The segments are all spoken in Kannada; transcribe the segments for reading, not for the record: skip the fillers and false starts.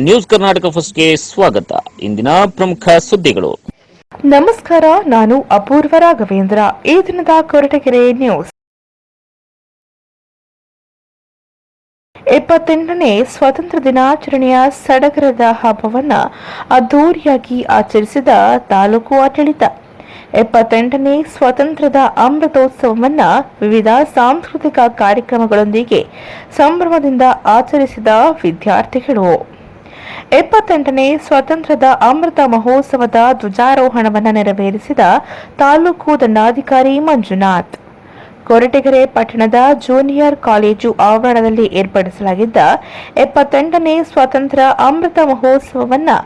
ನ್ಯೂಸ್ ಕರ್ನಾಟಕ ಫಸ್ಟ್ಗೆ ಸ್ವಾಗತ. ಇಂದಿನ ಪ್ರಮುಖ ಸುದ್ದಿಗಳು. ನಮಸ್ಕಾರ, ನಾನು ಅಪೂರ್ವ ರಾಘವೇಂದ್ರ. ಈ ದಿನದ ಕೊರಟಗೆರೆ ನ್ಯೂಸ್. 78ನೇ ಸ್ವಾತಂತ್ರ್ಯ ದಿನಾಚರಣೆಯ ಸಡಗರದ ಹಬ್ಬವನ್ನು ಅದ್ದೂರಿಯಾಗಿ ಆಚರಿಸಿದ ತಾಲೂಕು ಆಡಳಿತ. 78ನೇ ಸ್ವಾತಂತ್ರ್ಯದ ಅಮೃತೋತ್ಸವವನ್ನು ವಿವಿಧ ಸಾಂಸ್ಕೃತಿಕ ಕಾರ್ಯಕ್ರಮಗಳೊಂದಿಗೆ ಸಂಭ್ರಮದಿಂದ ಆಚರಿಸಿದ ವಿದ್ಯಾರ್ಥಿಗಳು. 78ನೇ ಸ್ವಾತಂತ್ರ್ಯದ ಅಮೃತ ಮಹೋತ್ಸವದ ಧ್ವಜಾರೋಹಣವನ್ನು ನೆರವೇರಿಸಿದ ತಾಲೂಕು ದಂಡಾಧಿಕಾರಿ ಮಂಜುನಾಥ್. ಕೊರಟಗೆರೆ ಪಟ್ಟಣದ ಜೂನಿಯರ್ ಕಾಲೇಜು ಆವರಣದಲ್ಲಿ ಏರ್ಪಡಿಸಲಾಗಿದ್ದ 78ನೇ ಸ್ವಾತಂತ್ರ್ಯ ಅಮೃತ ಮಹೋತ್ಸವವನ್ನು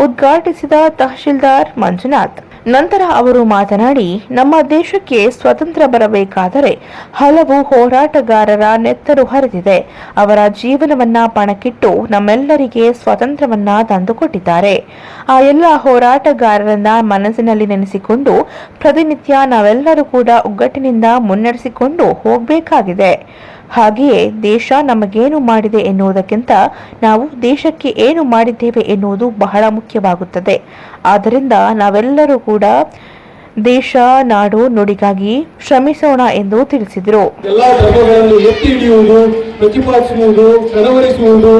ಉದ್ಘಾಟಿಸಿದ ತಹಶೀಲ್ದಾರ್ ಮಂಜುನಾಥ್. ನಂತರ ಅವರು ಮಾತನಾಡಿ, ನಮ್ಮ ದೇಶಕ್ಕೆ ಸ್ವಾತಂತ್ರ್ಯ ಬರಬೇಕಾದರೆ ಹಲವು ಹೋರಾಟಗಾರರ ನೆತ್ತರು ಹರಿದಿದೆ. ಅವರ ಜೀವನವನ್ನ ಪಣಕ್ಕಿಟ್ಟು ನಮ್ಮೆಲ್ಲರಿಗೆ ಸ್ವಾತಂತ್ರ್ಯವನ್ನ ತಂದುಕೊಟ್ಟಿದ್ದಾರೆ. ಆ ಎಲ್ಲ ಹೋರಾಟಗಾರರನ್ನ ಮನಸ್ಸಿನಲ್ಲಿ ನೆನೆಸಿಕೊಂಡು ಪ್ರತಿನಿತ್ಯ ನಾವೆಲ್ಲರೂ ಕೂಡ ಒಗ್ಗಟ್ಟಿನಿಂದ ಮುನ್ನಡೆಸಿಕೊಂಡು ಹೋಗಬೇಕಾಗಿದೆ. ಹಾಗೆಯೇ ದೇಶ ನಮಗೇನು ಮಾಡಿದೆ ಎನ್ನುವುದಕ್ಕಿಂತ ನಾವು ದೇಶಕ್ಕೆ ಏನು ಮಾಡಿದ್ದೇವೆ ಎನ್ನುವುದು ಬಹಳ ಮುಖ್ಯವಾಗುತ್ತದೆ. ಆದ್ದರಿಂದ ನಾವೆಲ್ಲರೂ ಕೂಡ ದೇಶ, ನಾಡು, ನುಡಿಗಾಗಿ ಶ್ರಮಿಸೋಣ ಎಂದು ತಿಳಿಸಿದರು. ಎಲ್ಲಾ ಧರ್ಮಗಳನ್ನು ಎತ್ತಿ ಹಿಡಿಯುವುದು, ಪ್ರತಿಪಾದಿಸುವುದು, ಕನವರಿಸುವುದು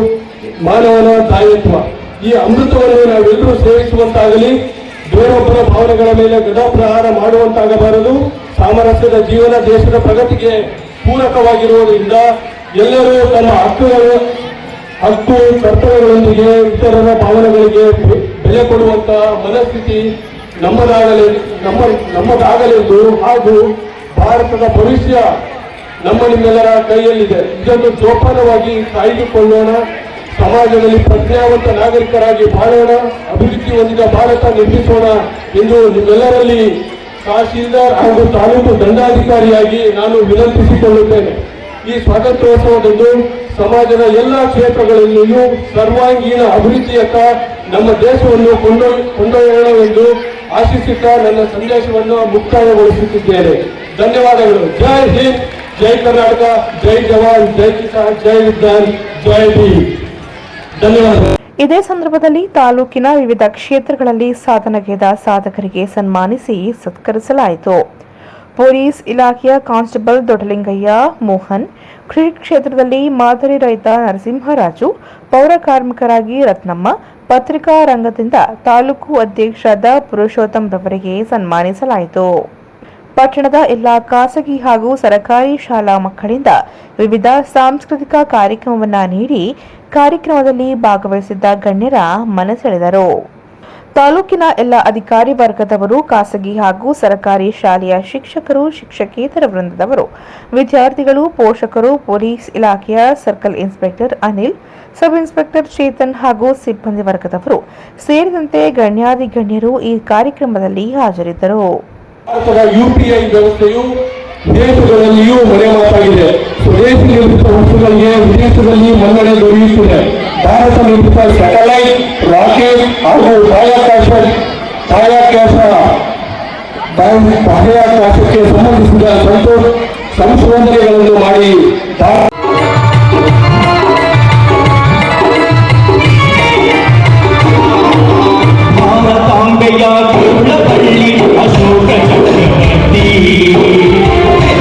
ಮಾನವನ ತಾಯತ್ವ. ಈ ಅಮೃತವನ್ನು ನಾವೆಲ್ಲರೂ ಸೇವಿಸುವಂತಾಗಲಿ. ಬೇರೊಬ್ಬರ ಭಾವನೆಗಳ ಮೇಲೆ ಗದಾಪ್ರಹಾರ ಮಾಡುವಂತಾಗಬಾರದು. ಸಾಮರಸ್ಯದ ಜೀವನ ದೇಶದ ಪ್ರಗತಿಗೆ ಪೂರಕವಾಗಿರುವುದರಿಂದ ಎಲ್ಲರೂ ತಮ್ಮ ಹಕ್ಕು ಕರ್ತವ್ಯಗಳೊಂದಿಗೆ ಇತರರ ಭಾವನೆಗಳಿಗೆ ಬೆಲೆ ಕೊಡುವಂತಹ ಮನಸ್ಥಿತಿ ನಮ್ಮದಾಗಲೆಂದು ಹಾಗೂ ಭಾರತದ ಭವಿಷ್ಯ ನಿಮ್ಮೆಲ್ಲರ ಕೈಯಲ್ಲಿದೆ. ಇದನ್ನು ಜೋಪಾನವಾಗಿ ಕಾಯ್ದುಕೊಳ್ಳೋಣ. ಸಮಾಜದಲ್ಲಿ ಪ್ರಜ್ಞಾವಂತ ನಾಗರಿಕರಾಗಿ ಬಾಳೋಣ. ಅಭಿವೃದ್ಧಿ ಹೊಂದಿದ ಭಾರತ ನಿರ್ಮಿಸೋಣ ಎಂದು ನಿಮ್ಮೆಲ್ಲರಲ್ಲಿ ತಹಶೀಲ್ದಾರ್ ಹಾಗೂ ತಾಲೂಕು ದಂಡಾಧಿಕಾರಿಯಾಗಿ ನಾನು ವಿನಂತಿಸಿಕೊಳ್ಳುತ್ತೇನೆ. ಈ ಸ್ವಾತಂತ್ರ್ಯೋತ್ಸವದಂದು ಸಮಾಜದ ಎಲ್ಲ ಕ್ಷೇತ್ರಗಳಲ್ಲಿಯೂ ಸರ್ವಾಂಗೀಣ ಅಭಿವೃದ್ಧಿಯತ್ತ ನಮ್ಮ ದೇಶವನ್ನು ಕೊಂಡೊಯ್ಯೋಣವೆಂದು ಆಶಿಸುತ್ತಾ ನನ್ನ ಸಂದೇಶವನ್ನು ಮುಕ್ತಾಯಗೊಳಿಸುತ್ತಿದ್ದೇನೆ. ಧನ್ಯವಾದಗಳು. ಜೈ ಹಿಂದ್, ಜೈ ಕರ್ನಾಟಕ, ಜೈ ಜವಾನ್, ಜೈ ಕಿಸಾನ್, ಜೈ ವಿಜ್ಞಾನ್, ಜೈ ಭೀಮ್. ಧನ್ಯವಾದಗಳು. ಇದೇ ಸಂದರ್ಭದಲ್ಲಿ ತಾಲೂಕಿನ ವಿವಿಧ ಕ್ಷೇತ್ರಗಳಲ್ಲಿ ಸಾಧನೆಗೈದ ಸಾಧಕರಿಗೆ ಸನ್ಮಾನಿಸಿ ಸತ್ಕರಿಸಲಾಯಿತು. ಪೊಲೀಸ್ ಇಲಾಖೆಯ ಕಾನ್ಸ್ಟೇಬಲ್ ದೊಡ್ಡಲಿಂಗಯ್ಯ ಮೋಹನ್, ಕೃಷಿ ಕ್ಷೇತ್ರದಲ್ಲಿ ಮಾದರಿ ರೈತ ನರಸಿಂಹರಾಜು, ಪೌರ ಕಾರ್ಮಿಕರಾಗಿ ರತ್ನಮ್ಮ, ಪತ್ರಿಕಾ ರಂಗದಿಂದ ತಾಲೂಕು ಅಧ್ಯಕ್ಷರಾದ ಪುರುಷೋತ್ತಮ್ ರವರಿಗೆ ಸನ್ಮಾನಿಸಲಾಯಿತು. ಪಟ್ಟಣದ ಎಲ್ಲ ಖಾಸಗಿ ಹಾಗೂ ಸರ್ಕಾರಿ ಶಾಲಾ ಮಕ್ಕಳಿಂದ ವಿವಿಧ ಸಾಂಸ್ಕೃತಿಕ ಕಾರ್ಯಕ್ರಮವನ್ನು ನೀಡಿ ಕಾರ್ಯಕ್ರಮದಲ್ಲಿ ಭಾಗವಹಿಸಿದ್ದ ಗಣ್ಯರ ಮನಸೆಳೆದರು. ತಾಲೂಕಿನ ಎಲ್ಲ ಅಧಿಕಾರಿ ವರ್ಗದವರು, ಖಾಸಗಿ ಹಾಗೂ ಸರ್ಕಾರಿ ಶಾಲೆಯ ಶಿಕ್ಷಕರು, ಶಿಕ್ಷಕೇತರ ವೃಂದದವರು, ವಿದ್ಯಾರ್ಥಿಗಳು, ಪೋಷಕರು, ಪೊಲೀಸ್ ಇಲಾಖೆಯ circle inspector Anil, sub inspector Chetan ಹಾಗೂ ಸಿಬ್ಬಂದಿ ವರ್ಗದವರು ಸೇರಿದಂತೆ ಗಣ್ಯಾಧಿಗಣ್ಯರು ಈ ಕಾರ್ಯಕ್ರಮದಲ್ಲಿ ಹಾಜರಿದ್ದರು. ಭಾರತದ UPI ವ್ಯವಸ್ಥೆಯು ವಿದೇಶಗಳಲ್ಲಿಯೂ ಮನೆ ಮಾತಾಗಿದೆ. ಸ್ವದೇಶಿ ನಿರ್ಮಿತ ವಸ್ತುಗಳಿಗೆ ವಿದೇಶದಲ್ಲಿ ಮನ್ನಣೆ ದೊರೆಯುತ್ತಿದೆ. ಭಾರತ ನಿರ್ಮಿತ ಸ್ಯಾಟಲೈಟ್, ರಾಕೆಟ್ ಹಾಗೂ ಬಾಹ್ಯಾಕಾಶಕ್ಕೆ ಸಂಬಂಧಿಸಿದ ಸಂಶೋಧನೆಗಳನ್ನು ಮಾಡಿ ಭಾರತಾಂಬೆಯ ಗರುಡಪಳ್ಳಿ ಅಶೋಕ ಚಕ್ರವರ್ತಿ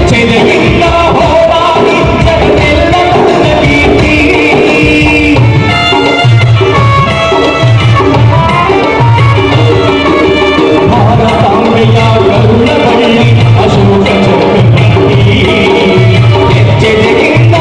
ಚೆದೆಯಿಂದ ಹೋರಾಡಿ ಜಗತ್ತೆಲ್ಲ ತನ್ನ ಕೀರ್ತಿ. ಭಾರತಾಂಬೆಯ ಗರುಡಪಳ್ಳಿ ಅಶೋಕ ಚಕ್ರವರ್ತಿ ಚೆದೆಯಿಂದ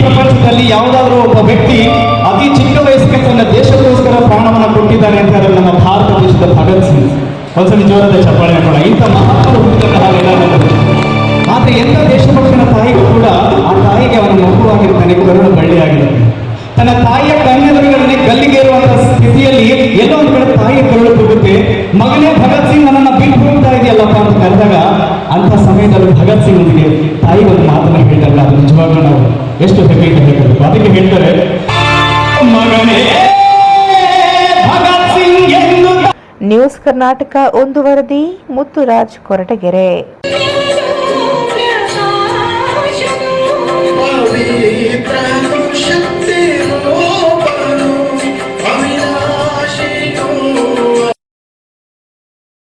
ಪ್ರಪಂಚದಲ್ಲಿ ಯಾವುದಾದ್ರೂ ಒಬ್ಬ ವ್ಯಕ್ತಿ ಅತಿ ಚಿಕ್ಕ ವಯಸ್ಸಿಗೆ ತನ್ನ ದೇಶಕ್ಕೋಸ್ಕರ ಪ್ರಾಣವನ್ನು ಕೊಟ್ಟಿದ್ದಾರೆ ಅಂತ ಹೇಳಿದ್ರೆ ನಮ್ಮ ಭಾರತ ದೇಶದ ಭಗತ್ ಸಿಂಗ್. ಒಂದ್ಸಲಿ ಜೋರದ ಚಪ್ಪಾಳೆ ಹಾಕೋಣ. ಇಂಥ ಮಹಾತ್ಮರು ಹುಟ್ಟಿದ ಹಾಗೆಲ್ಲ ಆದ್ರೆ ಎಂಥ ದೇಶಭಕ್ತನ ತಾಯಿಗೂ ಕೂಡ ಆ ತಾಯಿಗೆ ಅವನ ಮಗುವಾಗಿರ್ತಾನೆ, ಕರುಳು ಬಳ್ಳಿಯಾಗಿರುತ್ತೆ. ತನ್ನ ತಾಯಿಯ ಕಣ್ಣೆದುರುಗಳನ್ನೇ ಗಲ್ಲಿಗೇರುವಂತಹ ಸ್ಥಿತಿಯಲ್ಲಿ ಎಲ್ಲೋ ಒಂದು ಕಡೆ ತಾಯಿಯ ಕರುಳು ಹೋಗುತ್ತೆ. ಮಗನೇ ಭಗತ್ ಸಿಂಗ್ ನನ್ನನ್ನು ಬಿಟ್ಟು ಹೋಗ್ತಾ ಇದೆಯಲ್ಲಪ್ಪ ಅಂತ ಕರೆದಾಗ ಅಂತ ಸಮಯದಲ್ಲಿ ಭಗತ್ ಸಿಂಗ್ ಅವನಿಗೆ ತಾಯಿ ಒಂದು ಮಾತನ್ನ ಹೇಳಿದಾಗ ಅದು ನಿಜವಾಗ್ಲೂ ನಾವು ಎಷ್ಟು ಹೆಮ್ಮೆಯಿಂದ ಹೇಳಬೇಕು. ಅದಕ್ಕೆ ಹೇಳ್ತಾರೆ, ಮಗನೇ ಭಗತ್ ಸಿಂಗ್ ಎಂದು. ನ್ಯೂಸ್ ಕರ್ನಾಟಕ ಒಂದು ವರದಿ, ಮುತ್ತುರಾಜ್ ಕೊರಟಗೆರೆ.